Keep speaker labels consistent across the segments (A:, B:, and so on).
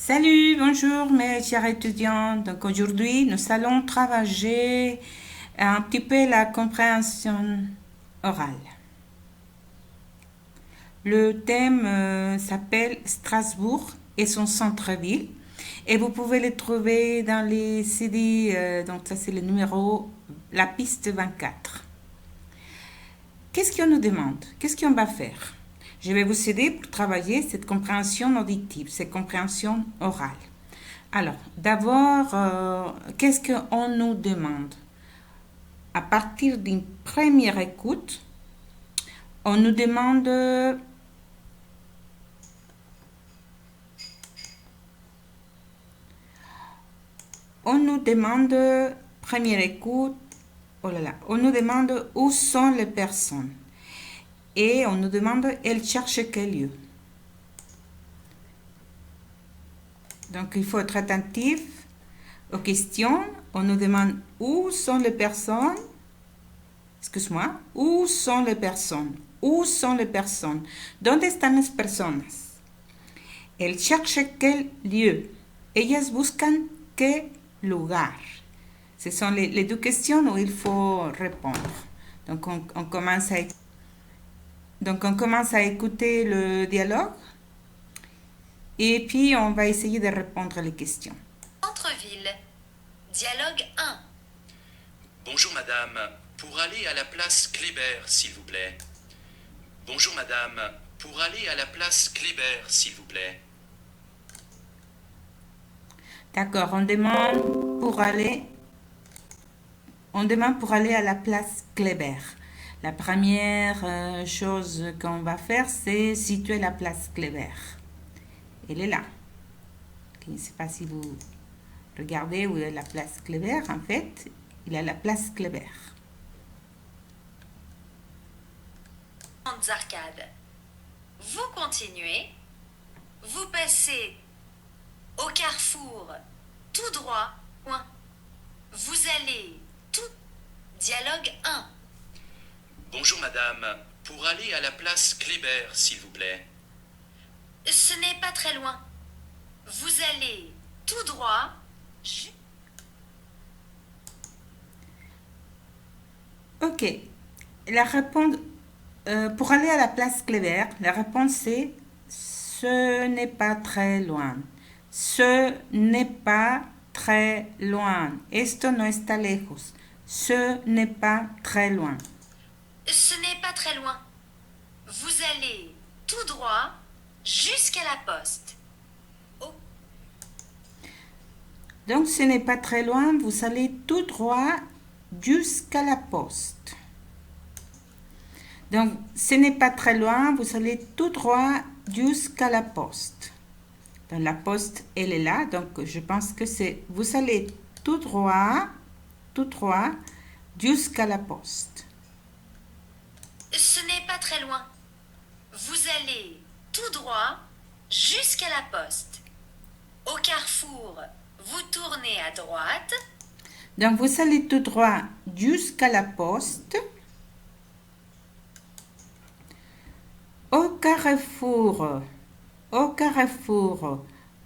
A: Salut, bonjour mes chers étudiants. Donc aujourd'hui, nous allons travailler un petit peu la compréhension orale. Le thème s'appelle Strasbourg et son centre-ville. Et vous pouvez le trouver dans les CD, donc ça c'est le numéro, la piste 24. Qu'est-ce qu'on nous demande? Qu'est-ce qu'on va faire? Je vais vous aider pour travailler cette compréhension auditive, cette compréhension orale. Alors, d'abord, qu'est-ce qu'on nous demande? À partir d'une première écoute, on nous demande première écoute, oh là là, on nous demande où sont les personnes et on nous demande elles cherchent quel lieu. Donc il faut être attentif aux questions. On nous demande où sont les personnes. Excuse-moi, où sont les personnes? Où sont les personnes? ¿Dónde están las personas? Elles cherchent quel lieu? Ellas buscan qué lugar? Ce sont les deux questions où il faut répondre. Donc on commence à écouter le dialogue et puis on va essayer de répondre les questions.
B: Centre-ville. Dialogue 1.
C: Bonjour madame, pour aller à la place Kléber, s'il vous plaît. Bonjour madame, pour aller à la place Kléber, s'il vous plaît.
A: D'accord, on demande pour aller à la place Kléber. La première chose qu'on va faire, c'est situer la place Kléber. Elle est là. Je ne sais pas si vous regardez où est la place Kléber. En fait, il y a la place Kléber.
B: Grandes arcades. Vous continuez. Vous passez au carrefour tout droit. Point. Vous allez tout. Dialogue 1.
C: Bonjour madame, pour aller à la place Kléber, s'il vous plaît.
B: Ce n'est pas très loin. Vous allez tout droit.
A: Ok. La réponse, pour aller à la place Kléber, la réponse est ce n'est pas très loin. Ce n'est pas très loin. Esto no está lejos. Ce n'est pas très loin.
B: Ce n'est pas très loin. Vous allez tout droit jusqu'à la poste. Oh.
A: Donc ce n'est pas très loin, vous allez tout droit jusqu'à la poste. Donc ce n'est pas très loin, vous allez tout droit jusqu'à la poste. Donc la poste, elle est là, donc je pense que c'est vous allez tout droit jusqu'à la poste.
B: Ce n'est pas très loin. Vous allez tout droit jusqu'à la poste. Au carrefour, vous tournez à droite.
A: Donc vous allez tout droit jusqu'à la poste. Au carrefour,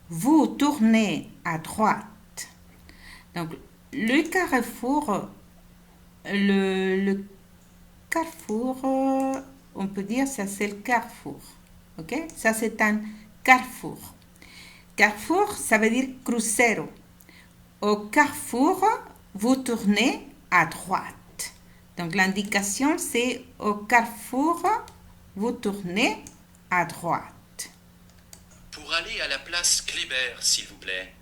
A: vous tournez à droite. Donc le carrefour, on peut dire ça c'est le carrefour. Ok? Ça c'est un carrefour. Carrefour, ça veut dire crucero. Au carrefour, vous tournez à droite. Donc l'indication c'est au carrefour, vous tournez à droite.
C: Pour aller à la place Kléber, s'il vous plaît.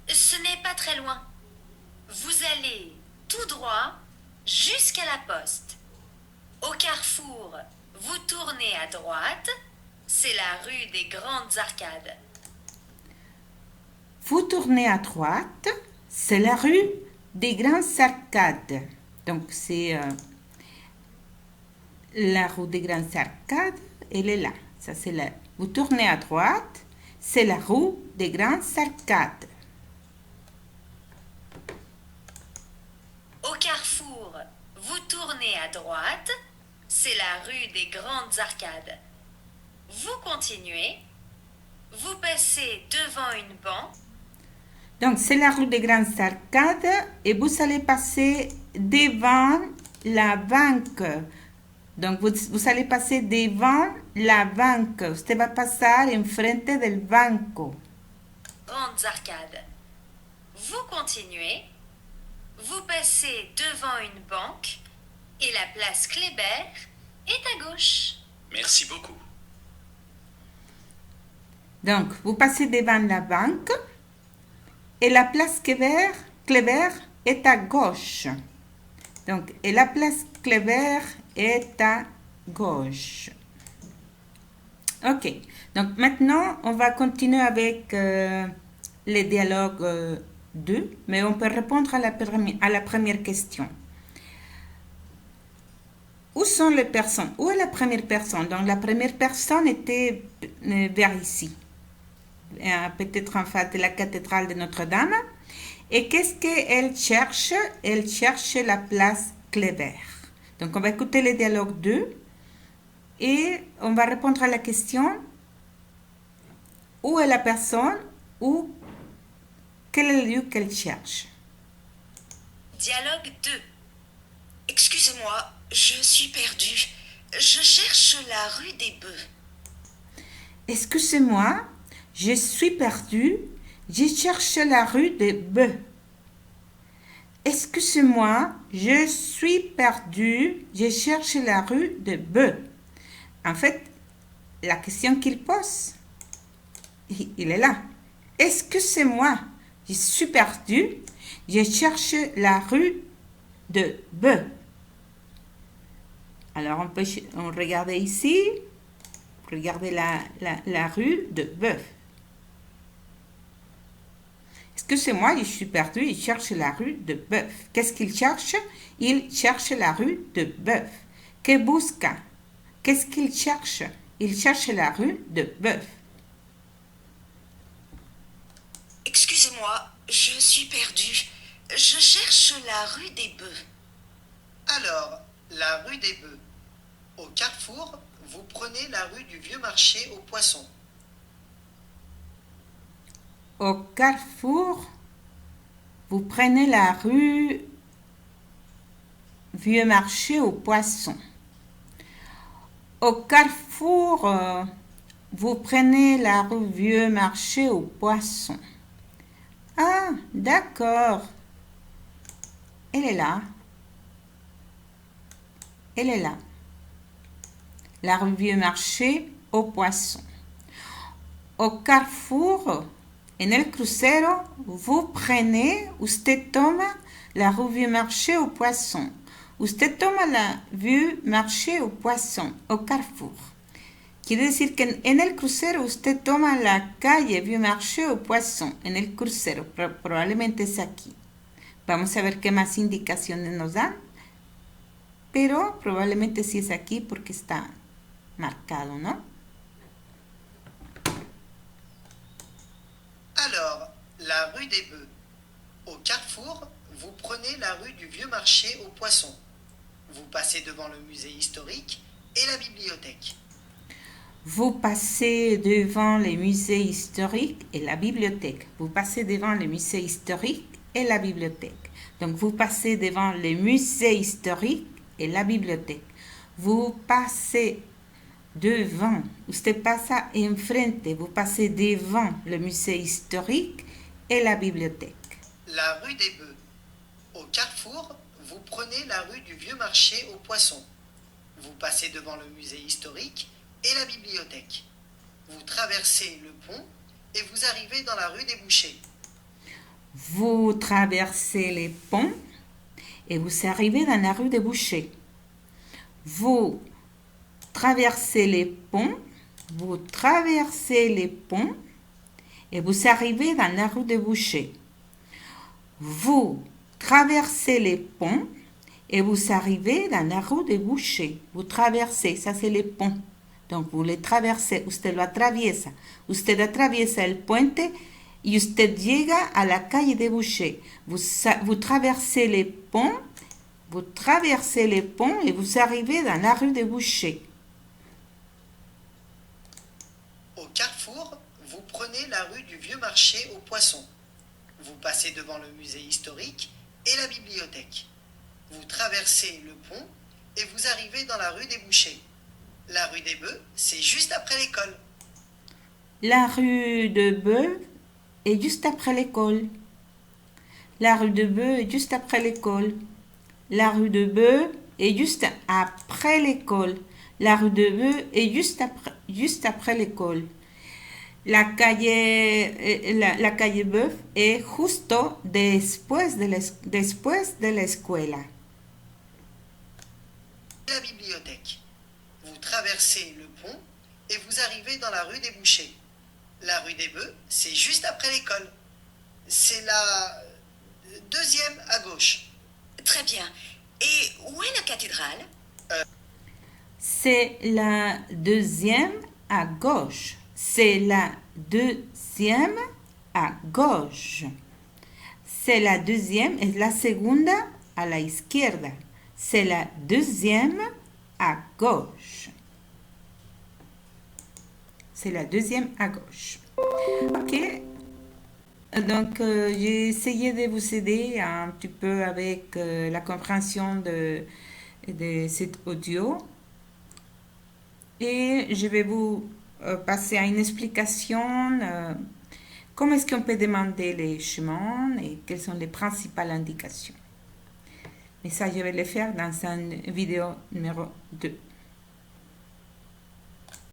B: Ce n'est pas très loin. Vous allez tout droit jusqu'à la poste. Au carrefour, vous tournez à droite. C'est la rue des Grandes Arcades.
A: Vous tournez à droite, c'est la rue des Grandes Arcades. Donc c'est la rue des Grandes Arcades, elle est là. Ça c'est là. Vous tournez à droite, c'est la rue des Grandes Arcades.
B: Au carrefour, vous tournez à droite. C'est la rue des Grandes Arcades. Vous continuez. Vous passez devant une banque.
A: Donc, c'est la rue des Grandes Arcades et vous allez passer devant la banque. Donc, vous allez passer devant la banque. Usted va a pasar enfrente del banco.
B: Grandes arcades. Vous continuez. Vous passez devant une banque et la place Kléber est à gauche.
C: Merci beaucoup.
A: Donc, vous passez devant la banque et la place Kléber est à gauche. Donc, et la place Kléber est à gauche. Ok. Donc, maintenant, on va continuer avec les dialogues 2, mais on peut répondre à la première question. Où sont les personnes? Où est la première personne? Donc, la première personne était vers ici. Peut-être en face de la cathédrale de Notre-Dame. Et qu'est-ce qu'elle cherche? Elle cherche la place Kléber. Donc, on va écouter le dialogue 2 et on va répondre à la question où est la personne ou quel est le lieu qu'elle cherche.
B: Dialogue 2.
D: Excusez-moi, je suis perdue. Je cherche la rue des Bœufs.
A: Excusez-moi, je suis perdue. Je cherche la rue des Bœufs. Excusez-moi, je suis perdue. Je cherche la rue des Bœufs. En fait, la question qu'il pose, il est là. Excusez-moi, je suis perdue. Je cherche la rue de Bœufs. Alors, on peut regarder ici. Regardez la rue de Bœuf. Excusez-moi, je suis perdu, il cherche la rue de Bœuf. Qu'est-ce qu'il cherche? Il cherche la rue de Bœuf. Que busca? Qu'est-ce qu'il cherche? Il cherche la rue de Bœuf.
D: Excusez-moi, je suis perdue. Je cherche la rue des Bœufs.
E: Alors, la rue des Bœufs. Au carrefour, vous prenez la rue du Vieux Marché aux Poissons.
A: Au carrefour, vous prenez la rue Vieux Marché aux Poissons. Au carrefour, vous prenez la rue Vieux Marché aux Poissons. Ah, d'accord. Elle est là. Elle est là. La rue Vieux Marché aux Poissons. Au carrefour, en el crucero, vous prenez, usted toma la rue Vieux Marché aux Poissons. Usted toma la Vieux Marché aux Poissons, au carrefour. Quiere decir que en el crucero usted toma la calle Vieux Marché aux Poissons. En el crucero, probablemente es aquí. Vamos a ver qué más indicaciones nos dan. Pero probablemente sí es aquí porque está marcado, ¿no?
E: Alors, la rue des Bœufs. Au carrefour, vous prenez la rue du Vieux Marché aux Poissons. Vous passez devant le musée historique et la bibliothèque.
A: Vous passez devant les musées historiques et la bibliothèque. Vous passez devant les musées historiques et la bibliothèque. Donc, vous passez devant les musées historiques et la bibliothèque. Vous passez devant, usted pasa enfrente, vous passez devant le musée historique et la bibliothèque.
E: La rue des Bœufs. Au carrefour, vous prenez la rue du Vieux Marché aux Poissons. Vous passez devant le musée historique et la bibliothèque. Vous traversez le pont et vous arrivez dans la rue des Bouchers.
A: Vous traversez les ponts et vous arrivez dans la rue des Bouchers. Vous traversez les ponts, vous traversez les ponts et vous arrivez dans la rue des Bouchers. Vous traversez les ponts et vous arrivez dans la rue des Bouchers. Vous traversez, ça c'est les ponts. Donc vous les traversez, usted lo atraviesa. Usted atraviesa el puente y usted llega a la calle de Boucher. Vous traversez les ponts, vous traversez les ponts et vous arrivez dans la rue de Boucher.
E: Au carrefour, vous prenez la rue du Vieux Marché aux Poissons. Vous passez devant le musée historique et la bibliothèque. Vous traversez le pont et vous arrivez dans la rue des Bouchers. La rue des Bœufs, c'est juste après l'école.
A: La rue de Bœuf est juste après l'école. La rue de Bœuf est juste après l'école. La rue de Bœuf est juste après l'école. La rue de Bœuf est juste après l'école. La calle Bœuf est justo después de la escuela.
E: La bibliothèque. Vous traversez le pont et vous arrivez dans la rue des Bouchers. La rue des Bœufs, c'est juste après l'école. C'est la deuxième à gauche.
D: Très bien. Et où est la cathédrale?
A: C'est la deuxième à gauche. C'est la deuxième à gauche. C'est la deuxième et la segunda a la izquierda. C'est la deuxième à gauche. C'est la deuxième à gauche. Ok. Donc, j'ai essayé de vous aider un petit peu avec la compréhension de cet audio. Et je vais vous passer à une explication. Comment est-ce qu'on peut demander les chemins et quelles sont les principales indications. Mais ça, je vais le faire dans une vidéo numéro 2.